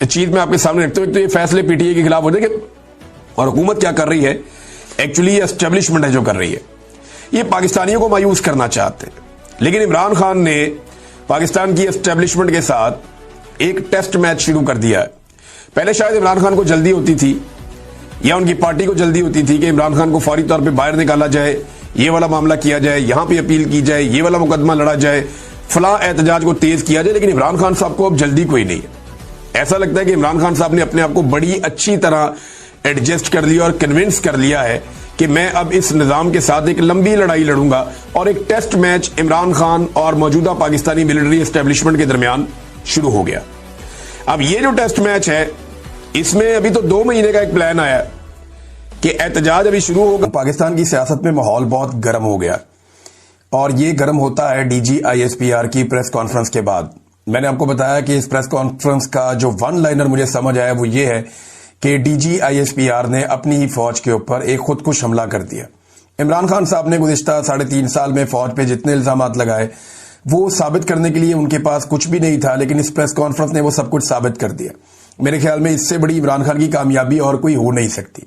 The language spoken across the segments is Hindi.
इस चीज में आपके सामने रखते हुए तो ये फैसले पीटीआई के खिलाफ होते हैं और हुकूमत क्या कर रही है, एक्चुअली ये एस्टेब्लिशमेंट है जो कर रही है। ये पाकिस्तानियों को मायूस करना चाहते हैं, लेकिन इमरान खान ने पाकिस्तान की एस्टेब्लिशमेंट के साथ एक टेस्ट मैच शुरू कर दिया है। पहले शायद इमरान खान को जल्दी होती थी या उनकी पार्टी को जल्दी होती थी कि इमरान खान को फौरी तौर पे बाहर निकाला जाए, ये वाला मामला किया जाए, यहां पे अपील की जाए, ये वाला मुकदमा लड़ा जाए, फलां एहतजाज को तेज किया जाए। लेकिन इमरान खान साहब को अब जल्दी कोई नहीं है। ऐसा लगता है कि इमरान खान साहब ने अपने आप को बड़ी अच्छी तरह एडजस्ट कर लिया और कन्विंस कर लिया है कि मैं अब इस निजाम के साथ एक लंबी लड़ाई लड़ूंगा। और एक टेस्ट मैच इमरान खान और मौजूदा पाकिस्तानी मिलिट्री एस्टेब्लिशमेंट के दरमियान शुरू हो गया। अब ये जो टेस्ट मैच है, इसमें अभी तो 2 महीने का एक प्लान आया कि एहतजाज अभी शुरू होगा। पाकिस्तान की सियासत में माहौल बहुत गर्म हो गया और ये गर्म होता है DGISPR की प्रेस कॉन्फ्रेंस के बाद। मैंने आपको बताया कि इस प्रेस कॉन्फ्रेंस का जो वन लाइनर मुझे समझ आया वो ये है कि DGISPR ने अपनी ही फौज के ऊपर एक खुदकुश हमला कर दिया। इमरान खान साहब ने गुज़िश्ता 3.5 साल में फौज पे जितने इल्जामात लगाए वो साबित करने के लिए उनके पास कुछ भी नहीं था, लेकिन इस प्रेस कॉन्फ्रेंस ने वो सब कुछ साबित कर दिया। मेरे ख्याल में इससे बड़ी इमरान खान की कामयाबी और कोई हो नहीं सकती।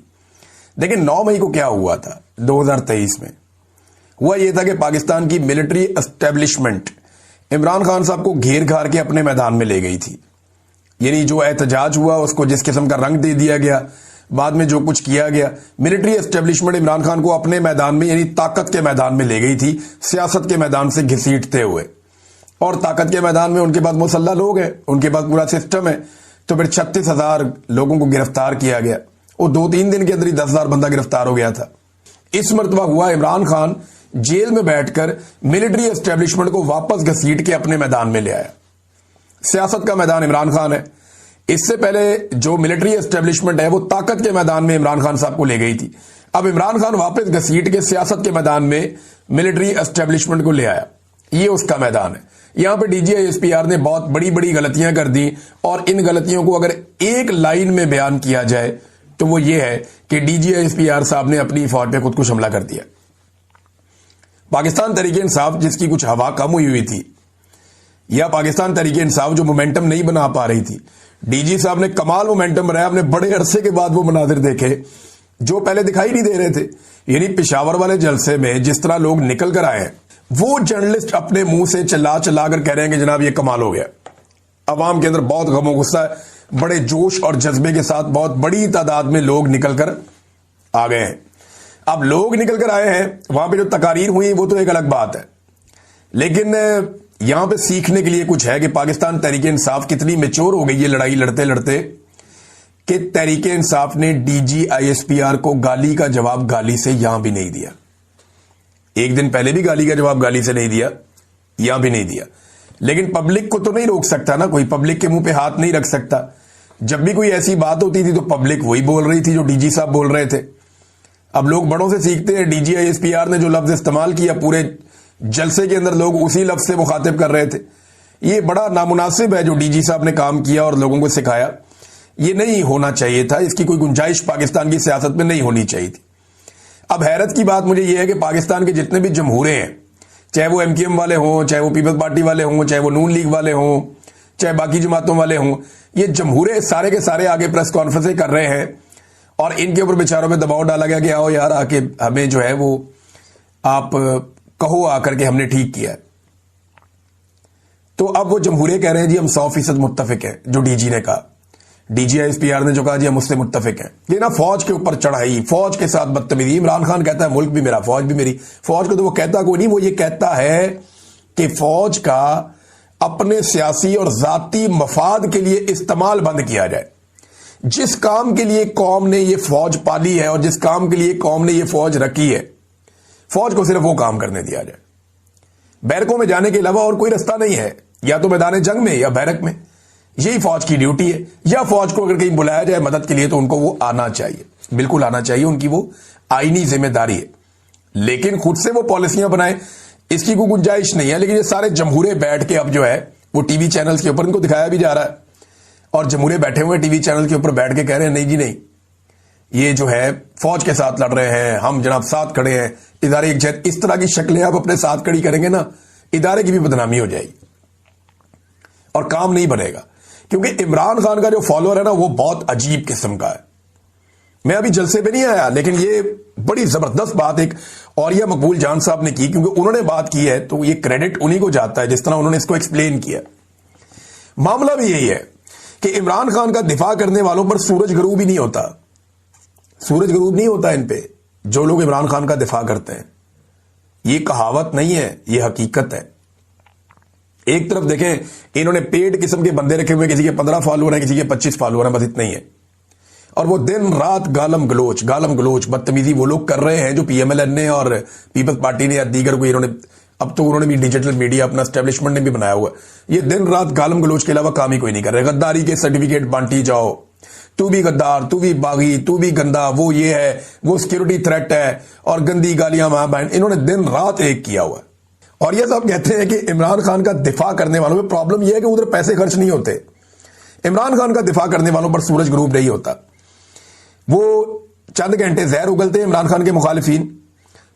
देखिए 9 मई को क्या हुआ था 2023 में, हुआ यह था कि पाकिस्तान की मिलिट्री एस्टेब्लिशमेंट इमरान खान साहब को घेर घार के अपने मैदान में ले गई थी। यानी जो एहतजाज हुआ उसको जिस किस्म का रंग दे दिया गया, बाद में जो कुछ किया गया, मिलिट्री एस्टेब्लिशमेंट इमरान खान को अपने मैदान में यानी ताकत के मैदान में ले गई थी, सियासत के मैदान से घसीटते हुए। और ताकत के मैदान में उनके पास मुसल्लह लोग हैं, उनके पास पूरा सिस्टम है। तो फिर 36,000 लोगों को गिरफ्तार किया गया और 2-3 दिन के अंदर ही 10,000 बंदा गिरफ्तार हो गया था। इस मरतबा हुआ इमरान खान जेल में बैठकर मिलिट्री एस्टेब्लिशमेंट को वापस घसीट के अपने मैदान में ले आया। सियासत का मैदान इमरान खान है। इससे पहले जो मिलिट्री एस्टेब्लिशमेंट है वो ताकत के मैदान में इमरान खान साहब को ले गई थी। अब इमरान खान वापस घसीट के सियासत के मैदान में मिलिट्री एस्टेब्लिशमेंट को ले आया। ये उसका मैदान है। यहां पे DGISPR ने बहुत बड़ी बड़ी गलतियां कर दी और इन गलतियों को अगर एक लाइन में बयान किया जाए तो वो ये है कि DGISPR साहब ने अपनी फौज पे खुदकुश हमला कर दिया। पाकिस्तान तहरीक इंसाफ जिसकी कुछ हवा कम हुई थी, या पाकिस्तान तहरीक इंसाफ जो मोमेंटम नहीं बना पा रही थी, DG साहब ने कमाल मोमेंटम बनाया। हमने बड़े अरसे के बाद वो मनाजिर देखे जो पहले दिखाई नहीं दे रहे थे। यानी पेशावर वाले जलसे में जिस तरह लोग निकल कर आए, वो जर्नलिस्ट अपने मुंह से चिल्ला चिल्ला कर कह रहे हैं कि जनाब ये कमाल हो गया। अवाम के अंदर बहुत गम गुस्सा है, बड़े जोश और जज्बे के साथ बहुत बड़ी तादाद में लोग निकल कर आ गए हैं। अब लोग निकल कर आए हैं, वहां पे जो तकारीर हुई वो तो एक अलग बात है, लेकिन यहां पे सीखने के लिए कुछ है कि पाकिस्तान तहरीक इंसाफ कितनी मैच्योर हो गई है लड़ाई लड़ते लड़ते, कि तहरीक इंसाफ ने DGISPR को गाली का जवाब गाली से यहां भी नहीं दिया। एक दिन पहले भी गाली का जवाब गाली से नहीं दिया, यहां भी नहीं दिया। लेकिन पब्लिक को तो नहीं रोक सकता ना कोई, पब्लिक के मुंह पे हाथ नहीं रख सकता। जब भी कोई ऐसी बात होती थी तो पब्लिक वही बोल रही थी जो DG साहब बोल रहे थे। अब लोग बड़ों से सीखते हैं। DGISPR ने जो लफ्ज इस्तेमाल किया पूरे जलसे के अंदर लोग उसी लफ्ज से मुखातिब कर रहे थे। ये बड़ा नामुनासिब है जो DG साहब ने काम किया और लोगों को सिखाया। ये नहीं होना चाहिए था, इसकी कोई गुंजाइश पाकिस्तान की सियासत में नहीं होनी चाहिए थी। अब हैरत की बात मुझे यह है कि पाकिस्तान के जितने भी जमहूरे हैं, चाहे वो MKM वाले हों, चाहे वो पीपल्स पार्टी वाले हों, चाहे वो नून लीग वाले हों, चाहे बाकी जमातों वाले हों, ये जमहूरे सारे के सारे आगे प्रेस कॉन्फ्रेंसें कर रहे हैं और इनके ऊपर बेचारों में दबाव डाला गया कि आओ यार आके हमें जो है वो आप कहो आकर के हमने ठीक किया है। तो अब वो जमहूरिये कह रहे हैं जी हम 100% मुत्तफिक हैं, जो DG ने कहा, DGISPR ने जो कहा जी हम उससे मुत्तफिक हैं। ये ना फौज के ऊपर चढ़ाई, फौज के साथ बदतमीजी। इमरान खान कहता है मुल्क भी मेरा, फौज भी मेरी। फौज को तो वो कहता कोई नहीं, वो ये कहता है कि फौज का अपने सियासी और जाती मफाद के लिए इस्तेमाल बंद किया जाए। जिस काम के लिए कौम ने ये फौज पाली है और जिस काम के लिए कौम ने ये फौज रखी है, फौज को सिर्फ वो काम करने दिया जाए। बैरकों में जाने के अलावा और कोई रास्ता नहीं है, या तो मैदान जंग में या बैरक में। यही फौज की ड्यूटी है। या फौज को अगर कहीं बुलाया जाए मदद के लिए तो उनको वो आना चाहिए, बिल्कुल आना चाहिए, उनकी वो आईनी जिम्मेदारी है। लेकिन खुद से वो पॉलिसियां बनाए, इसकी कोई गुंजाइश नहीं है। लेकिन ये सारे जमहूरे बैठ के अब जो है वो टीवी चैनल्स के ऊपर इनको दिखाया भी जा रहा है और जमहूरे बैठे हुए टीवी चैनल के ऊपर बैठ के कह रहे हैं नहीं जी नहीं, ये जो है फौज के साथ लड़ रहे हैं, हम जनाब साथ खड़े हैं। इदारे एक जैसे इस तरह की शक्लें आप अपने साथ खड़ी करेंगे ना, इदारे की भी बदनामी हो जाएगी और काम नहीं बनेगा। क्योंकि इमरान खान का जो फॉलोअर है ना वो बहुत अजीब किस्म का है। मैं अभी जलसे पे नहीं आया, लेकिन ये बड़ी जबरदस्त बात एक औरिया मकबूल जान साहब ने की, क्योंकि उन्होंने बात की है तो ये क्रेडिट उन्हीं को जाता है जिस तरह उन्होंने इसको एक्सप्लेन किया। मामला भी यही है कि इमरान खान का दिफा करने वालों पर सूरज गरूब ही नहीं होता, सूरज गरूब नहीं होता इन पे, जो लोग इमरान खान का दिफा करते हैं। ये कहावत नहीं है, ये हकीकत है। एक तरफ देखें इन्होंने पेड किस्म के बंदे रखे हुए, किसी के 15 फॉलोअर हैं, किसी के 25 फॉलोअर हैं, बस इतना ही है। और वो दिन रात गालम गलोच बदतमीजी वो लोग कर रहे हैं जो पीएमएलएन ने और पीपल्स पार्टी ने या दीगर को इन्होंने, अब तो उन्होंने भी डिजिटल मीडिया अपना एस्टेब्लिशमेंट ने भी बनाया हुआ, ये दिन रात गालम गलोच के अलावा काम ही कोई नहीं कर रहे। गद्दारी के सर्टिफिकेट बांटी जाओ, तू भी गद्दार, तू भी बागी, तू भी गंदा, वो ये है, वो सिक्योरिटी थ्रेट है, और गंदी गालियां वहां बहन, इन्होंने दिन रात एक किया हुआ। और ये सब कहते हैं कि इमरान खान का दिफा करने वालों में प्रॉब्लम यह है कि उधर पैसे खर्च नहीं होते। इमरान खान का दिफा करने वालों पर सूरज ग्रुप नहीं होता। वो चंद घंटे जहर उगलते हैं इमरान खान के मुखालिफिन,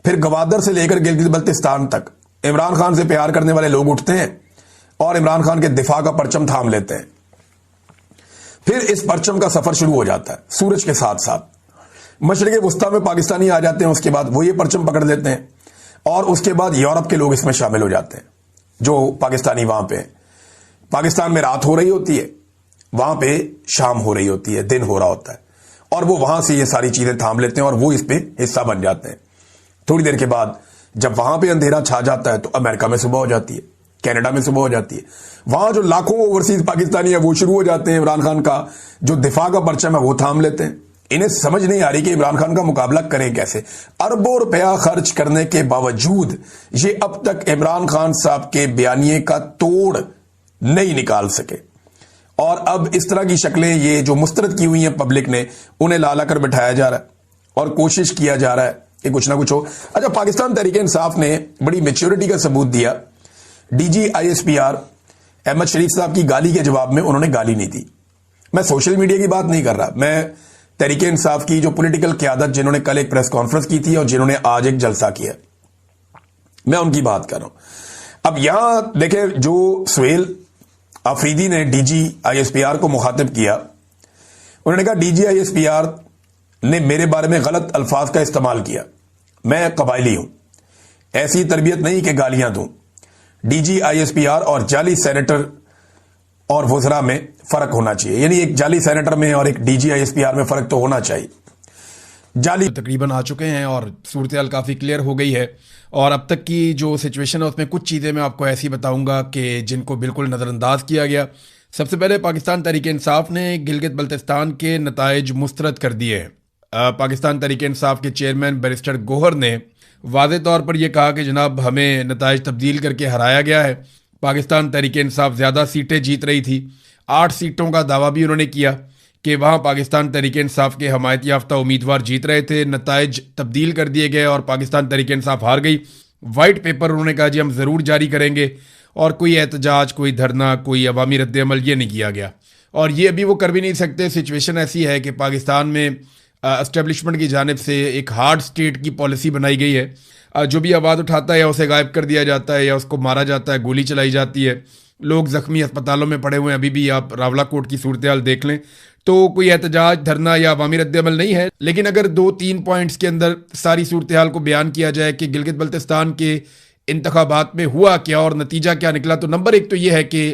फिर गवादर से लेकर गिलगित बल्तिस्तान तक इमरान खान से प्यार करने वाले लोग उठते हैं और इमरान खान के दिफा का परचम थाम लेते हैं। फिर इस परचम का सफर शुरू हो जाता है सूरज के साथ साथ। मशरिक़ वुस्ता में पाकिस्तानी आ जाते हैं, उसके बाद वो ये परचम पकड़ लेते हैं, और उसके बाद यूरोप के लोग इसमें शामिल हो जाते हैं जो पाकिस्तानी वहां पे। पाकिस्तान में रात हो रही होती है, वहां पे शाम हो रही होती है, दिन हो रहा होता है, और वो वहां से ये सारी चीजें थाम लेते हैं और वो इस पे हिस्सा बन जाते हैं। थोड़ी देर के बाद जब वहां पे अंधेरा छा जाता है तो अमेरिका में सुबह हो जाती है, कनाडा में सुबह हो जाती है। वहां जो लाखों ओवरसीज पाकिस्तानी है वो शुरू हो जाते हैं, इमरान खान का जो दिफा का परचम है वो थाम लेते हैं। इन्हें समझ नहीं आ रही कि इमरान खान का मुकाबला करें कैसे। अरबों रुपया खर्च करने के बावजूद ये अब तक इमरान खान साहब के बयानिए का तोड़ नहीं निकाल सके, और अब इस तरह की शक्लें ये जो मुस्तरद की हुई हैं पब्लिक ने, उन्हें ला कर बिठाया जा रहा है और कोशिश किया जा रहा है कि कुछ ना कुछ हो। अच्छा, पाकिस्तान तहरीक-ए-इंसाफ ने बड़ी मैच्योरिटी का सबूत दिया। डीजी आईएसपीआर अहमद शरीफ साहब की गाली के जवाब में उन्होंने गाली नहीं दी। मैं सोशल मीडिया की बात नहीं कर रहा, मैं तहरीक-ए-इंसाफ की जो पॉलिटिकल क़यादत जिन्होंने कल एक प्रेस कॉन्फ्रेंस की थी और जिन्होंने आज एक जलसा किया, मैं उनकी बात कर रहा हूं। अब यहां देखें, जो सुहेल अफरीदी ने डीजी आईएसपीआर को मुखातिब किया, उन्होंने कहा डीजी आईएसपीआर ने मेरे बारे में गलत अल्फाज का इस्तेमाल किया, मैं कबायली हूं, ऐसी तरबियत नहीं कि गालियां दूं। डीजी आईएसपीआर और जाली सेनेटर और वज़रा में फर्क होना चाहिए, यानी एक जाली सेनेटर में और एक डीजी आईएसपीआर में फर्क तो होना चाहिए। जाली तकरीबन आ चुके हैं और सूरत हाल काफ़ी क्लियर हो गई है, और अब तक की जो सिचुएशन है उसमें कुछ चीज़ें मैं आपको ऐसी बताऊंगा कि जिनको बिल्कुल नज़रअंदाज किया गया। सबसे पहले पाकिस्तान तहरीक-ए-इंसाफ ने गिलगित बल्तिस्तान के नताइज मुस्तरद कर दिए हैं। पाकिस्तान तहरीक-ए-इंसाफ के चेयरमैन बैरिस्टर गोहर ने वाज़े तौर पर यह कहा कि जनाब हमें नताइज तब्दील करके हराया गया है। पाकिस्तान तहरीक-ए-इंसाफ ज़्यादा सीटें जीत रही थी, 8 सीटों का दावा भी उन्होंने किया कि वहाँ पाकिस्तान तहरीक-ए-इंसाफ के हमायत याफ्ता उम्मीदवार जीत रहे थे। नताइज तब्दील कर दिए गए और पाकिस्तान तहरीक-ए-इंसाफ हार गई। वाइट पेपर उन्होंने कहा जी हम ज़रूर जारी करेंगे, और कोई एहतजाज, कोई धरना, कोई अवामी रद्द-ए-अमल ये नहीं किया गया, और ये अभी वो कर भी नहीं सकते। सिचुएशन ऐसी है कि पाकिस्तान में एस्टेब्लिशमेंट की जानिब से एक हार्ड स्टेट की पॉलिसी बनाई गई है। जो भी आवाज़ उठाता है या उसे गायब कर दिया जाता है या उसको मारा जाता है, गोली चलाई जाती है। लोग ज़ख्मी अस्पतालों में पड़े हुए हैं, अभी भी आप रावलाकोट की सूरत हाल देख लें। तो कोई एहतजाज, धरना या अवामी रद्द-ए-अमल नहीं है, लेकिन अगर 2-3 पॉइंट्स के अंदर सारी सूरत हाल को बयान किया जाए कि गिलगित बल्तिस्तान के इंतखाबात में हुआ क्या और नतीजा क्या निकला, तो नंबर 1 तो यह है कि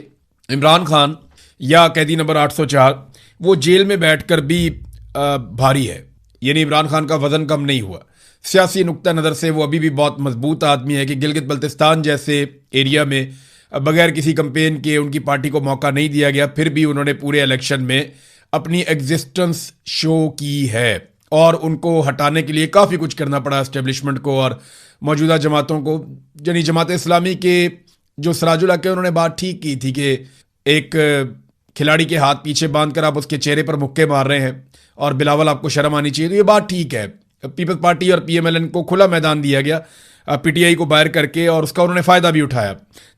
इमरान खान या कैदी नंबर 804 वो जेल में बैठकर भी भारी है, यानी इमरान खान का वजन कम नहीं हुआ। सियासी नुक्ता नज़र से वो अभी भी बहुत मजबूत आदमी है कि गिलगित बल्तिस्तान जैसे एरिया में बगैर किसी कंपेन के उनकी पार्टी को मौका नहीं दिया गया, फिर भी उन्होंने पूरे इलेक्शन में अपनी एग्जिस्टेंस शो की है, और उनको हटाने के लिए काफ़ी कुछ करना पड़ा एस्टेब्लिशमेंट को और मौजूदा जमातों को। यानी जमात इस्लामी के जो सराजुल हक है उन्होंने बात ठीक की थी कि एक खिलाड़ी के हाथ पीछे बांधकर आप उसके चेहरे पर मुक्के मार रहे हैं और बिलावल आपको शर्म आनी चाहिए, तो ये बात ठीक है। पीपल्स पार्टी और पीएमएलएन को खुला मैदान दिया गया पीटीआई को बाहर करके, और उसका उन्होंने फ़ायदा भी उठाया।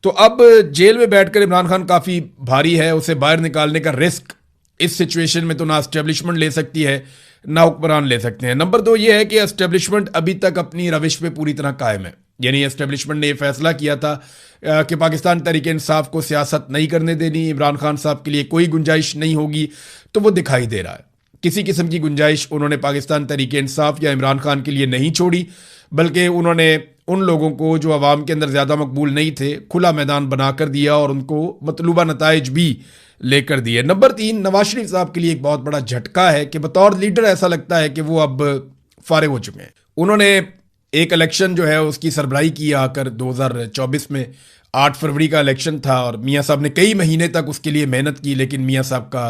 तो अब जेल में बैठकर इमरान खान काफ़ी भारी है, उसे बाहर निकालने का रिस्क इस सिचुएशन में तो ना एस्टेब्लिशमेंट ले सकती है ना हुक्मरान ले सकते हैं। नंबर 2 ये है कि एस्टेब्लिशमेंट अभी तक अपनी रविश पे पूरी तरह कायम है। यानी एस्टेब्लिशमेंट ने यह फैसला किया था कि पाकिस्तान तहरीक इंसाफ को सियासत नहीं करने देनी, इमरान खान साहब के लिए कोई गुंजाइश नहीं होगी, तो वो दिखाई दे रहा है। किसी किस्म की गुंजाइश उन्होंने पाकिस्तान तहरीक इंसाफ या इमरान खान के लिए नहीं छोड़ी, बल्कि उन्होंने उन लोगों को जो अवाम के अंदर ज़्यादा मकबूल नहीं थे खुला मैदान बना कर दिया और उनको मतलूबा नताइज भी लेकर दिए। नंबर 3, नवाज शरीफ साहब के लिए एक बहुत बड़ा झटका है कि बतौर लीडर ऐसा लगता है कि वो अब फारिग हो चुके हैं। उन्होंने एक इलेक्शन जो है उसकी सरबराही की आकर 2024 में 8 फरवरी का इलेक्शन था और मियाँ साहब ने कई महीने तक उसके लिए मेहनत की, लेकिन मियाँ साहब का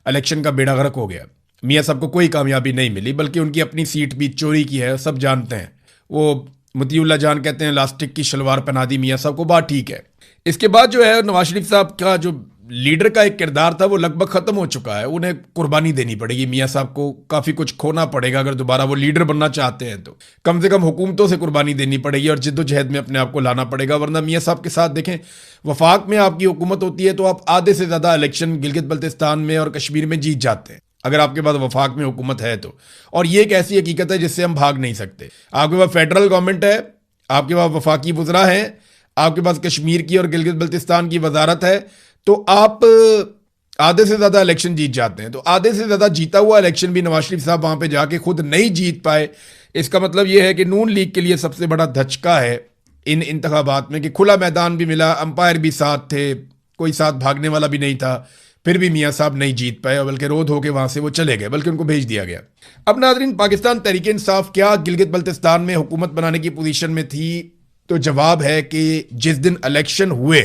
इलेक्शन का बेड़ा गर्क हो गया। मियाँ साहब को कोई कामयाबी नहीं मिली, बल्कि उनकी अपनी सीट भी चोरी की है, सब जानते हैं। वो मतीउल्लाह जान कहते हैं लास्टिक की शलवार पहना दी मियाँ साहब को, बात ठीक है। इसके बाद जो है नवाज शरीफ साहब का जो लीडर का एक किरदार था वो लगभग खत्म हो चुका है। उन्हें कुर्बानी देनी पड़ेगी, मियाँ साहब को काफ़ी कुछ खोना पड़ेगा अगर दोबारा वो लीडर बनना चाहते हैं तो। कम से कम हुकूमतों से कुर्बानी देनी पड़ेगी और जिद्दोजहद में अपने आप को लाना पड़ेगा, वरना मियाँ साहब के साथ देखें, वफाक में आपकी हुकूमत होती है तो आप आधे से ज़्यादा इलेक्शन गिलगित बल्तिस्तान में और कश्मीर में जीत जाते हैं अगर आपके पास वफाक में हुकूमत है तो। और ये एक ऐसी हकीकत है जिससे हम भाग नहीं सकते। आपके पास फेडरल गवर्नमेंट है, आपके पास वफाकी वज़रा हैं, आपके पास कश्मीर की और गिलगित बल्तिस्तान की वजारत है, तो आप आधे से ज़्यादा इलेक्शन जीत जाते हैं। तो आधे से ज़्यादा जीता हुआ इलेक्शन भी नवाज शरीफ साहब वहाँ पे जाके खुद नहीं जीत पाए। इसका मतलब ये है कि नून लीग के लिए सबसे बड़ा धचका है इन इंतखाबात में कि खुला मैदान भी मिला, अंपायर भी साथ थे, कोई साथ भागने वाला भी नहीं था, फिर भी मियाँ साहब नहीं जीत पाए, बल्कि रोध होकर वहाँ से वो चले गए, बल्कि उनको भेज दिया गया। अब नाज़रीन, पाकिस्तान तहरीक इंसाफ क्या गिलगित बल्तिस्तान में हुकूमत बनाने की पोजीशन में थी? तो जवाब है कि जिस दिन इलेक्शन हुए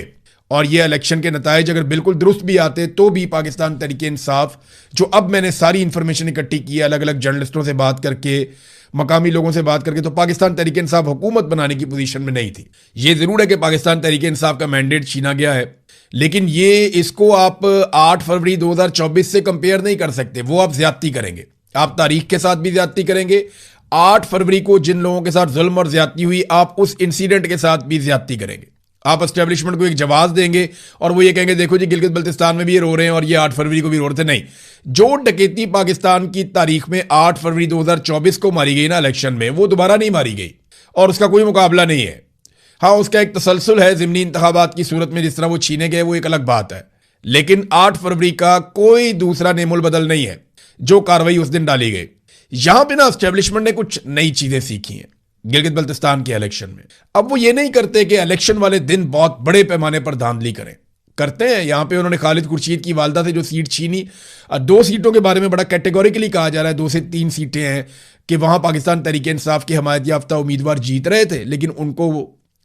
और ये इलेक्शन के नताइज अगर बिल्कुल दुरुस्त भी आते तो भी पाकिस्तान तहरीक इंसाफ, जो अब मैंने सारी इंफॉर्मेशन इकट्ठी की अलग अलग जर्नलिस्टों से बात करके, मकामी लोगों से बात करके, तो पाकिस्तान तहरीक इंसाफ हुकूमत बनाने की पोजीशन में नहीं थी। ये ज़रूर है कि पाकिस्तान तहरीक इंसाफ का मैंडेट छीना गया है, लेकिन ये इसको आप 8 फरवरी 2024 से कंपेयर नहीं कर सकते। वो आप ज्यादती करेंगे, आप तारीख के साथ भी ज्यादती करेंगे। 8 फरवरी को जिन लोगों के साथ जुल्म और ज्यादती हुई, आप उस इंसिडेंट के साथ भी ज्यादती करेंगे। आप एस्टेब्लिशमेंट को एक जवाब देंगे और वो ये कहेंगे देखो जी गिलगित बल्तिस्तान में भी ये रो रहे हैं और ये 8 फरवरी को भी रो रहे थे। नहीं, जो डकैती पाकिस्तान की तारीख में 8 फरवरी 2024 को मारी गई ना इलेक्शन में, वो दोबारा नहीं मारी गई और उसका कोई मुकाबला नहीं है। हाँ, उसका एक तसलसल है ज़िमनी इंतखाबात की सूरत में, जिस तरह वो छीने गए वो एक अलग बात है, लेकिन 8 फरवरी का कोई दूसरा नेमुल बदल नहीं है जो कार्रवाई उस दिन डाली गई। यहां पे ना एस्टेब्लिशमेंट ने कुछ नई चीजें सीखी हैं गिलगित बल्तिस्तान के इलेक्शन में। अब वो ये नहीं करते कि इलेक्शन वाले दिन बहुत बड़े पैमाने पर धांधली करें, करते हैं। यहां पे उन्होंने खालिद खुर्शीद की वालदा से जो सीट छीनी, 2 सीटों के बारे में बड़ा कैटेगोरिकली कहा जा रहा है, 2 से 3 सीटें हैं कि वहां पाकिस्तान तहरीक इंसाफ के हमायत याफ्ता उम्मीदवार जीत रहे थे लेकिन उनको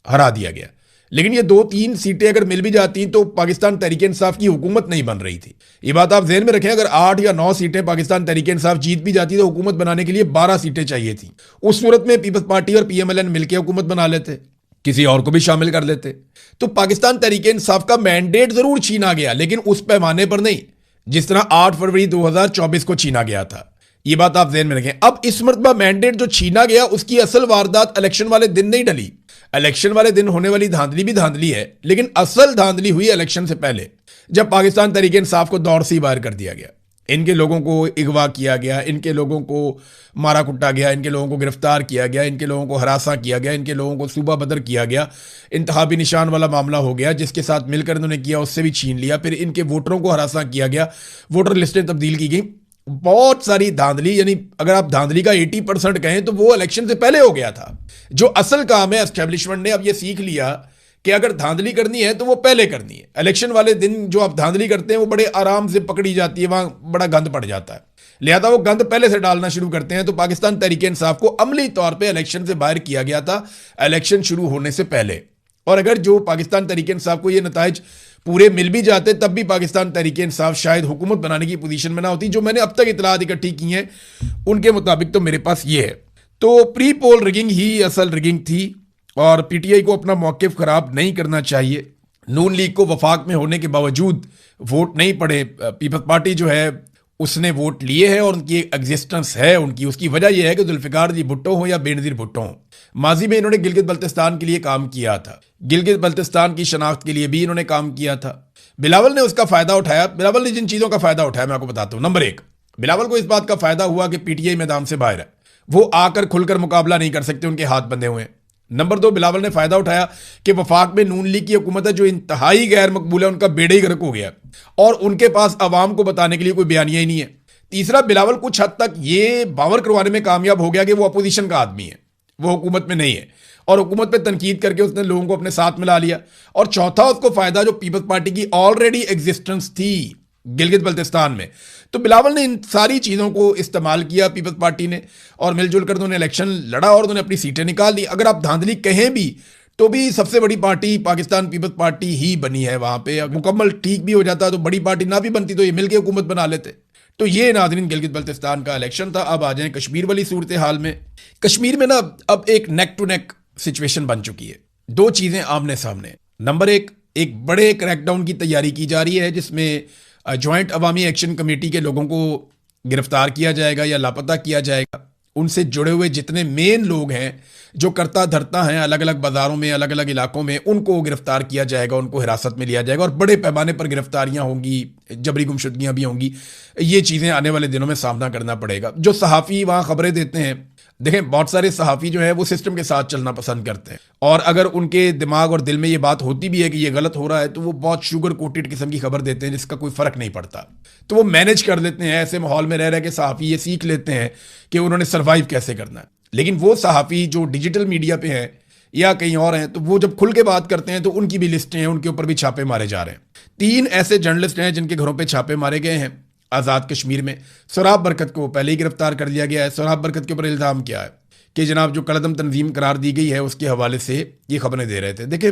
हरा दिया गया। लेकिन ये 2-3 सीटें अगर मिल भी जाती तो पाकिस्तान तहरीक इंसाफ की हुकूमत नहीं बन रही थी। ये बात आप ज़हन में रखें, अगर 8 या 9 सीटें पाकिस्तान तहरीक इंसाफ जीत भी जाती तो हुकूमत बनाने के लिए 12 सीटें चाहिए थी। उस सूरत में पीपल्स पार्टी और PMLN मिलकर हुकूमत बना लेते, किसी और को भी शामिल कर लेते। तो पाकिस्तान तहरीक इंसाफ का मैंडेट जरूर छीना गया, लेकिन उस पैमाने पर नहीं जिस तरह 8 फरवरी 2024 को छीना गया था। ये बात आप ज़हन में रखें। अब इस मरतबा मैंडेट जो छीना गया उसकी असल वारदात इलेक्शन वाले दिन नहीं डली। इलेक्शन वाले दिन होने वाली धांधली भी धांधली है, लेकिन असल धांधली हुई इलेक्शन से पहले, जब पाकिस्तान तहरीक इंसाफ को दौर से बाहर कर दिया गया। इनके लोगों को अगवा किया गया, इनके लोगों को मारा कुटा गया, इनके लोगों को गिरफ्तार किया गया, इनके लोगों को हरासा किया गया, इनके लोगों को सूबा बदर किया गया, इंतखाबी निशान वाला मामला हो गया, जिसके साथ मिलकर इन्होंने किया उससे भी छीन लिया। फिर इनके वोटरों को हरासा किया गया, वोटर लिस्टें तब्दील की गई, बहुत सारी धांधली। यानी अगर आप धांधली का 80% कहें तो वो इलेक्शन से पहले हो गया था। जो असल काम है, एस्टेब्लिशमेंट ने अब ये सीख लिया कि अगर धांधली करनी है तो वो पहले करनी है। इलेक्शन वाले दिन जो आप धांधली करते हैं वो बड़े आराम से पकड़ी जाती है, वहां बड़ा गंद पड़ जाता है, लिहाजा वो गंद पहले से डालना शुरू करते हैं। तो पाकिस्तान तहरीक इंसाफ को अमली तौर पर इलेक्शन से बाहर किया गया था इलेक्शन शुरू होने से पहले। और अगर जो पाकिस्तान तहरीक इंसाफ को ये नताइज पूरे मिल भी जाते तब भी पाकिस्तान तहरीक इंसाफ शायद हुकूमत बनाने की पोजीशन में ना होती। जो मैंने अब तक इतलात इकट्ठी की हैं उनके मुताबिक तो मेरे पास ये है। तो प्री पोल रिगिंग ही असल रिगिंग थी और PTI को अपना मौक़िफ़ खराब नहीं करना चाहिए। नून लीग को वफाक में होने के बावजूद वोट नहीं पड़े, पीपल्स पार्टी जो है उसने वोट लिए हैं और उनकी एग्जिस्टेंस है उनकी। उसकी वजह यह है कि जुल्फ़िकार जी भुट्टो हो या बेनज़ीर भुट्टो हो, माजी में इन्होंने गिलगित बल्तिस्तान के लिए काम किया था, गिलगित बल्तिस्तान की शनाख्त के लिए भी इन्होंने काम किया था। बिलावल ने उसका फ़ायदा उठाया। बिलावल ने जिन चीज़ों का फ़ायदा उठाया मैं आपको बताता हूँ। नंबर 1, बिलावल को इस बात का फ़ायदा हुआ कि PTI मैदान से बाहर है, वो आकर खुलकर मुकाबला नहीं कर सकते, उनके हाथ बंधे हुए हैं। नंबर 2, बिलावल ने फायदा उठाया कि वफाक में नून लीग की हुकूमत है जो इंतहाई गैर मकबूल है, उनका बेड़े ही गर्क हो गया और उनके पास अवाम को बताने के लिए कोई बयानिया ही नहीं है। तीसरा, बिलावल कुछ हद तक ये बावर करवाने में कामयाब हो गया कि वो अपोजिशन का आदमी है, वो हुकूमत में नहीं है, और हुकूमत पे तनकीद करके उसने लोगों को अपने साथ मिला लिया। और चौथा, उसको फायदा जो पीपल्स पार्टी की ऑलरेडी एग्जिस्टेंस थी गिलगित बल्तिस्तान में, तो बिलावल ने इन सारी चीज़ों को इस्तेमाल किया पीपल्स पार्टी ने, और मिलजुल कर उन्होंने इलेक्शन लड़ा और उन्होंने अपनी सीटें निकाल दी। अगर आप धांधली कहें भी तो भी सबसे बड़ी पार्टी पाकिस्तान पीपल्स पार्टी ही बनी है वहां पे। मुकम्मल ठीक भी हो जाता तो बड़ी पार्टी ना भी बनती तो ये मिलकर हुकूमत बना लेते। तो ये नाज़रीन गिलगित बल्तिस्तान का इलेक्शन था। अब आ जाएं कश्मीर वाली सूरत हाल में। कश्मीर में ना अब एक नेक टू नेक सिचुएशन बन चुकी है, दो चीज़ें आमने सामने। नंबर एक बड़े क्रैकडाउन की तैयारी की जा रही है जिसमें जॉइंट अवामी एक्शन कमेटी के लोगों को गिरफ्तार किया जाएगा या लापता किया जाएगा। उनसे जुड़े हुए जितने मेन लोग हैं जो करता धरता हैं अलग अलग बाजारों में, अलग अलग इलाकों में, उनको गिरफ्तार किया जाएगा, उनको हिरासत में लिया जाएगा और बड़े पैमाने पर गिरफ्तारियां होंगी, जबरी गुमशुदगियां भी होंगी। ये चीज़ें आने वाले दिनों में सामना करना पड़ेगा। जो सहाफ़ी वहाँ खबरें देते हैं, देखें बहुत सारे सहाफ़ी जो है वो सिस्टम के साथ चलना पसंद करते हैं और अगर उनके दिमाग और दिल में ये बात होती भी है कि ये गलत हो रहा है तो वो बहुत शुगर कोटेड किस्म की खबर देते हैं जिसका कोई फ़र्क नहीं पड़ता। तो वो मैनेज कर लेते हैं, ऐसे माहौल में रह रह के सहाफ़ी ये सीख लेते हैं कि उन्होंने सर्वाइव कैसे करना है। लेकिन वो सहाफ़ी जो डिजिटल मीडिया पे हैं या कहीं और हैं, तो वो जब खुल के बात करते हैं तो उनकी भी लिस्टें हैं, उनके ऊपर भी छापे मारे जा रहे हैं। 3 ऐसे जर्नलिस्ट हैं जिनके घरों पे छापे मारे गए हैं आज़ाद कश्मीर में। सोराब बरकत को पहले ही गिरफ्तार कर लिया गया है। सोराब बरकत के ऊपर इल्ज़ाम क्या है कि जनाब जो कलदम तंजीम करार दी गई है उसके हवाले से ये खबरें दे रहे थे। देखिए